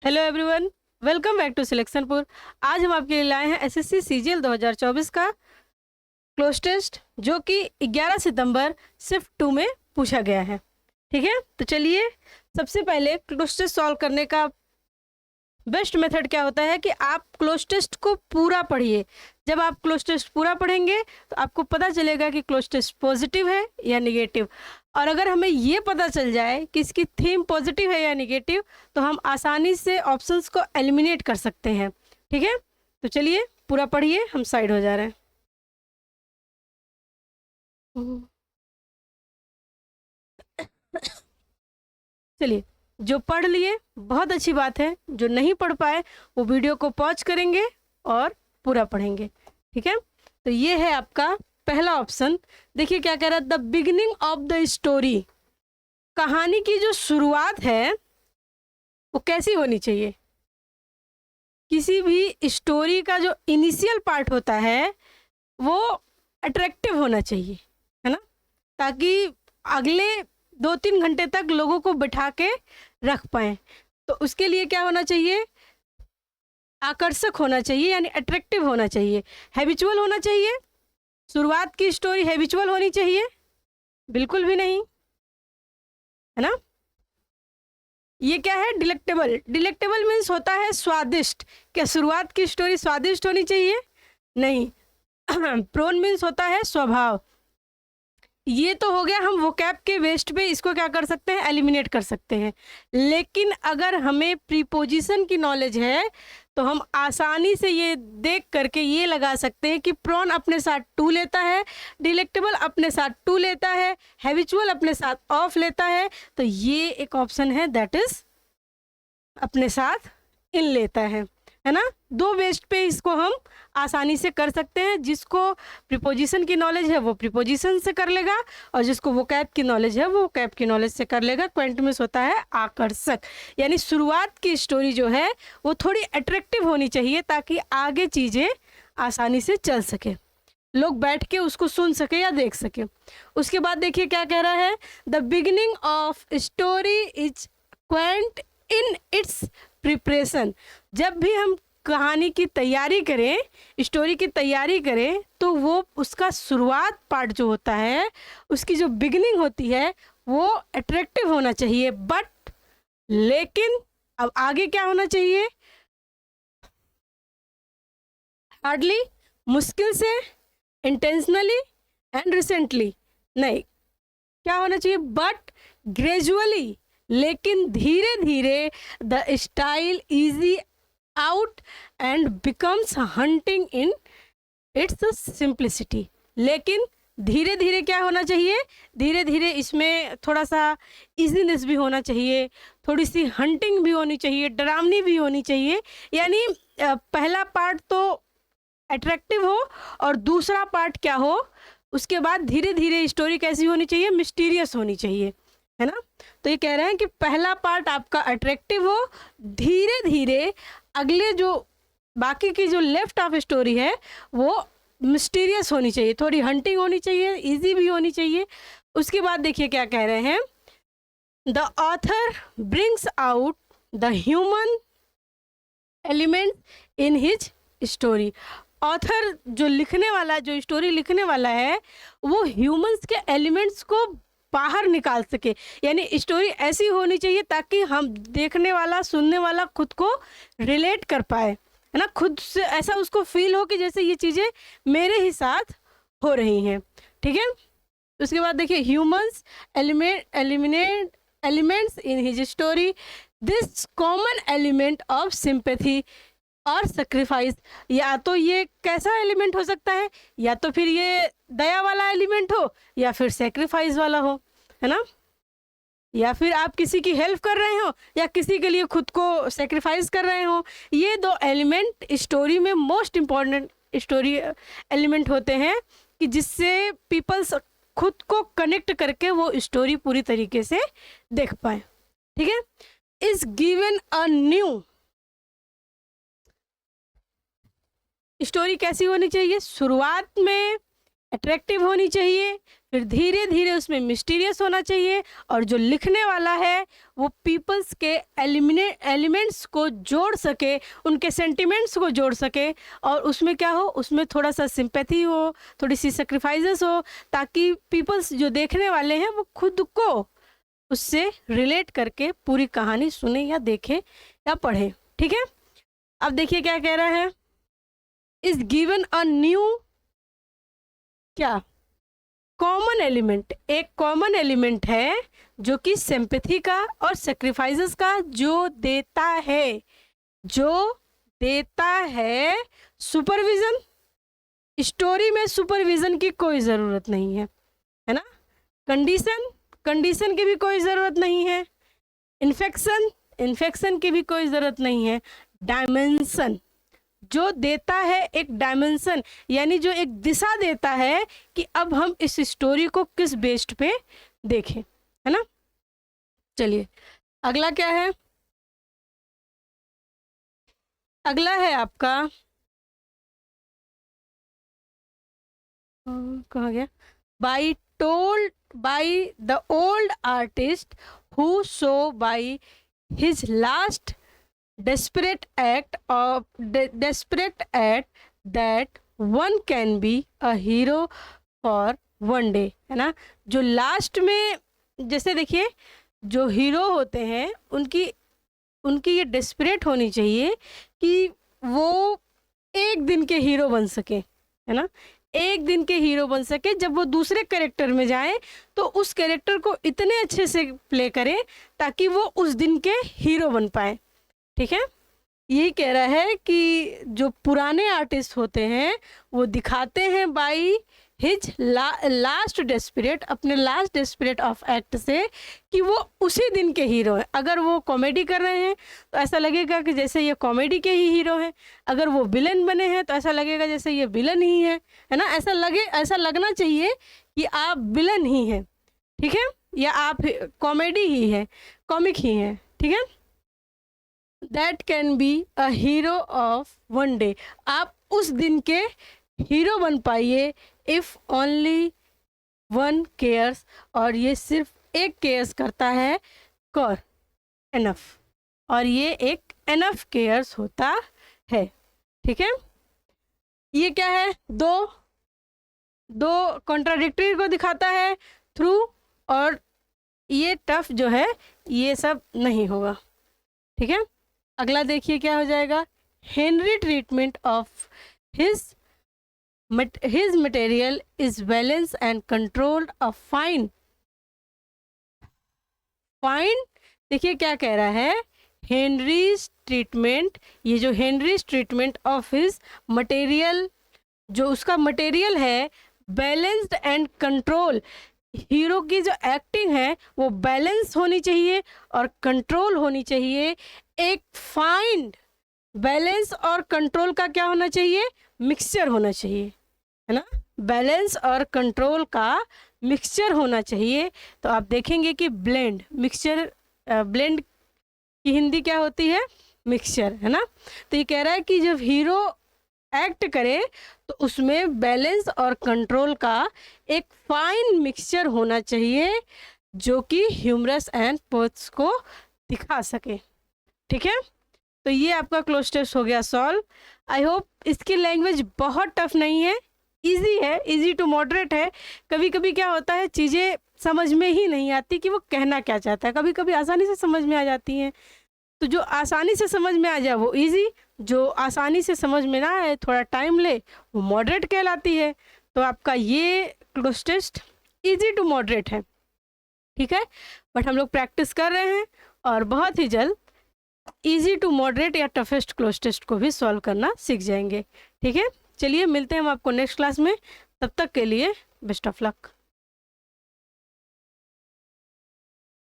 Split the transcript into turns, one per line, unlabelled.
Hello everyone, welcome back to Selectionpur. आज हम आपके लिए लाए हैं एसएससी सीजीएल 2024 का क्लोज टेस्ट, जो कि 11 सितंबर शिफ्ट 2 में पूछा गया है। ठीक है, तो चलिए सबसे पहले क्लोज टेस्ट सॉल्व करने का बेस्ट मेथड क्या होता है कि आप क्लोज टेस्ट को पूरा पढ़िए। जब आप क्लोज टेस्ट पूरा पढ़ेंगे तो आपको पता चलेगा कि क्लोज टेस्ट पॉजिटिव है या निगेटिव। और अगर हमें ये पता चल जाए कि इसकी थीम पॉजिटिव है या निगेटिव, तो हम आसानी से ऑप्शंस को एलिमिनेट कर सकते हैं। ठीक है, तो चलिए पूरा पढ़िए, हम साइड हो जा रहे हैं। चलिए, जो पढ़ लिए बहुत अच्छी बात है, जो नहीं पढ़ पाए वो वीडियो को पॉज करेंगे और पूरा पढ़ेंगे। ठीक है, तो ये है आपका पहला ऑप्शन। देखिए क्या कह रहा है, the beginning of the story. कहानी की जो शुरुआत है वो कैसी होनी चाहिए। किसी भी स्टोरी का जो इनिशियल पार्ट होता है वो अट्रैक्टिव होना चाहिए, है ना, ताकि अगले 2-3 घंटे तक लोगों को बिठा के रख पाए। तो उसके लिए क्या होना चाहिए, आकर्षक होना चाहिए, यानी अट्रैक्टिव होना चाहिए, हैबिचुअल होना चाहिए। शुरुआत की स्टोरी हैबिचुअल होनी चाहिए? बिल्कुल भी नहीं, है ना। ये क्या है, डिलेक्टेबल। डिलेक्टेबल मीन्स होता है स्वादिष्ट। क्या शुरुआत की स्टोरी स्वादिष्ट होनी चाहिए? नहीं। प्रोन मीन्स होता है स्वभाव। ये तो हो गया, हम वोकैब के बेस्ट पे इसको क्या कर सकते हैं, एलिमिनेट कर सकते हैं। लेकिन अगर हमें प्रीपोजिशन की नॉलेज है तो हम आसानी से ये देख करके ये लगा सकते हैं कि प्रॉन अपने साथ टू लेता है, डिलेक्टेबल अपने साथ टू लेता है, हैबिचुअल अपने साथ ऑफ लेता है। तो ये एक ऑप्शन है, दैट इज अपने साथ इन लेता है ना। दो बेस्ट पे इसको हम आसानी से कर सकते हैं। जिसको प्रीपोजिशन की नॉलेज है वो प्रीपोजिशन से कर लेगा, और जिसको वोकैब की नॉलेज है वो वोकैब की नॉलेज से कर लेगा। क्वेंटमिस होता है आकर्षक, यानी शुरुआत की स्टोरी जो है वो थोड़ी अट्रैक्टिव होनी चाहिए ताकि आगे चीज़ें आसानी से चल सके, लोग बैठ के उसको सुन सके या देख सके। उसके बाद देखिए क्या कह रहा है, the beginning of story is Quint in its preparation. जब भी हम कहानी की तैयारी करें, स्टोरी की तैयारी करें, तो वो उसका शुरुआत पार्ट जो होता है, उसकी जो बिगिनिंग होती है वो अट्रैक्टिव होना चाहिए। बट लेकिन अब आगे क्या होना चाहिए, हार्डली, मुश्किल से, इंटेंशनली एंड रिसेंटली नहीं। क्या होना चाहिए, बट ग्रेजुअली, लेकिन धीरे धीरे, the style easy out and becomes hunting in its simplicity. लेकिन धीरे धीरे क्या होना चाहिए, धीरे धीरे इसमें थोड़ा सा इजीनेस भी होना चाहिए, थोड़ी सी हंटिंग भी होनी चाहिए, डरावनी भी होनी चाहिए। यानी पहला पार्ट तो अट्रैक्टिव हो और दूसरा पार्ट क्या हो, उसके बाद धीरे धीरे स्टोरी कैसी होनी चाहिए, मिस्टीरियस होनी चाहिए, है ना। तो ये कह रहे हैं कि पहला पार्ट आपका अट्रैक्टिव हो, धीरे धीरे अगले जो बाकी की जो लेफ्ट ऑफ स्टोरी है वो मिस्टीरियस होनी चाहिए, थोड़ी हंटिंग होनी चाहिए, इजी भी होनी चाहिए। उसके बाद देखिए क्या कह रहे हैं, the author brings out the human element in his story. Author जो लिखने वाला, जो स्टोरी लिखने वाला है, वो ह्यूमंस के एलिमेंट्स को बाहर निकाल सके। यानी स्टोरी ऐसी होनी चाहिए ताकि हम देखने वाला, सुनने वाला खुद को रिलेट कर पाए, है ना, खुद से ऐसा उसको फील हो कि जैसे ये चीज़ें मेरे ही साथ हो रही हैं। ठीक है, उसके बाद देखिए, humans eliminate elements in his story, this common element of sympathy और सेक्रीफाइस। या तो ये कैसा एलिमेंट हो सकता है, या तो फिर ये दया वाला एलिमेंट हो, या फिर सेक्रीफाइस वाला हो, है ना। या फिर आप किसी की हेल्प कर रहे हो, या किसी के लिए खुद को सेक्रीफाइस कर रहे हो। ये दो एलिमेंट स्टोरी में मोस्ट इम्पॉर्टेंट स्टोरी एलिमेंट होते हैं, कि जिससे पीपल्स खुद को कनेक्ट करके वो स्टोरी पूरी तरीके से देख पाए। ठीक है, is given a new story कैसी होनी चाहिए, शुरुआत में अट्रैक्टिव होनी चाहिए, फिर धीरे धीरे उसमें मिस्टीरियस होना चाहिए, और जो लिखने वाला है वो पीपल्स के एलिमेंट्स को जोड़ सके, उनके सेंटिमेंट्स को जोड़ सके, और उसमें क्या हो, उसमें थोड़ा सा सिंपैथी हो, थोड़ी सी सेक्रीफाइसेस हो, ताकि पीपल्स जो देखने वाले हैं वो खुद को उससे रिलेट करके पूरी कहानी सुने या देखें या पढ़ें। ठीक है, अब देखिए क्या कह रहा है, इज गिवन अ न्यू क्या कॉमन एलिमेंट, एक कॉमन एलिमेंट है जो कि सिंपैथी का और सेक्रीफाइसेस का जो देता है, सुपरविजन। स्टोरी में सुपरविजन की कोई ज़रूरत नहीं है ना। कंडीशन की भी कोई ज़रूरत नहीं है। इन्फेक्शन की भी कोई ज़रूरत नहीं है। डायमेंशन जो देता है, एक डायमेंशन यानी जो एक दिशा देता है कि अब हम इस स्टोरी को किस बेस्ड पे देखें, है ना। चलिए अगला क्या है, अगला है आपका कहाँ गया, by the old artist who so by his last desperate act that one can be a hero for one day, है ना। जो लास्ट में जैसे देखिए जो हीरो होते हैं उनकी ये डेस्परेट होनी चाहिए कि वो एक दिन के हीरो बन सके, है ना, एक दिन के हीरो बन सके। जब वो दूसरे कैरेक्टर में जाए तो उस कैरेक्टर को इतने अच्छे से प्ले करें ताकि वो उस दिन के हीरो बन पाए। ठीक है, यही कह रहा है कि जो पुराने आर्टिस्ट होते हैं वो दिखाते हैं बाई हिज लास्ट डेस्परेट, अपने लास्ट डेस्परेट ऑफ एक्ट से कि वो उसी दिन के हीरो हैं। अगर वो कॉमेडी कर रहे हैं तो ऐसा लगेगा कि जैसे ये कॉमेडी के ही हीरो हैं, अगर वो विलन बने हैं तो ऐसा लगेगा जैसे ये विलन ही है ना। ऐसा लगना चाहिए कि आप विलन ही हैं, ठीक है, या आप कॉमेडी ही है, कॉमिक ही हैं। ठीक है, that can be a hero of one day, आप उस दिन के हीरो बन पाइए। इफ़ ओनली वन केयर्स, और ये सिर्फ एक केयर्स करता है, कर एनफ, और ये एक एनफ केयर्स होता है। ठीक है, ये क्या है, दो कॉन्ट्राडिक्टरी को दिखाता है थ्रू, और ये टफ जो है ये सब नहीं होगा। ठीक है, अगला देखिए क्या हो जाएगा, Henry treatment of his material is balanced and controlled a fine। देखिए क्या कह रहा है, हेनरीज ट्रीटमेंट, ये जो Henrys treatment of his material, जो उसका मटेरियल है, बैलेंस्ड एंड कंट्रोल। हीरो की जो एक्टिंग है वो बैलेंस होनी चाहिए और कंट्रोल होनी चाहिए। एक फाइन बैलेंस और कंट्रोल का क्या होना चाहिए, मिक्सचर होना चाहिए, है ना। बैलेंस और कंट्रोल का मिक्सचर होना चाहिए। तो आप देखेंगे कि ब्लेंड, मिक्सचर, ब्लेंड की हिंदी क्या होती है, मिक्सचर, है ना। तो ये कह रहा है कि जब हीरो एक्ट करे तो उसमें बैलेंस और कंट्रोल का एक फाइन मिक्सचर होना चाहिए जो कि ह्यूमरस एंड पोथ्स को दिखा सके। ठीक है, तो ये आपका क्लोज टेस्ट हो गया सॉल्व। आई होप इसकी लैंग्वेज बहुत टफ नहीं है, इजी है, इजी टू मॉडरेट है। कभी कभी क्या होता है, चीज़ें समझ में ही नहीं आती कि वो कहना क्या चाहता है, कभी कभी आसानी से समझ में आ जाती हैं। तो जो आसानी से समझ में आ जाए वो इजी, जो आसानी से समझ में ना आए, थोड़ा टाइम ले, वो मॉडरेट कहलाती है। तो आपका ये cloze test easy to moderate है। ठीक है, बट हम लोग प्रैक्टिस कर रहे हैं और बहुत ही जल्द इजी टू मॉडरेट या टफेस्ट क्लोज टेस्ट को भी सॉल्व करना सीख जाएंगे। ठीक है, चलिए मिलते हैं हम आपको नेक्स्ट क्लास में, तब तक के लिए बेस्ट ऑफ लक।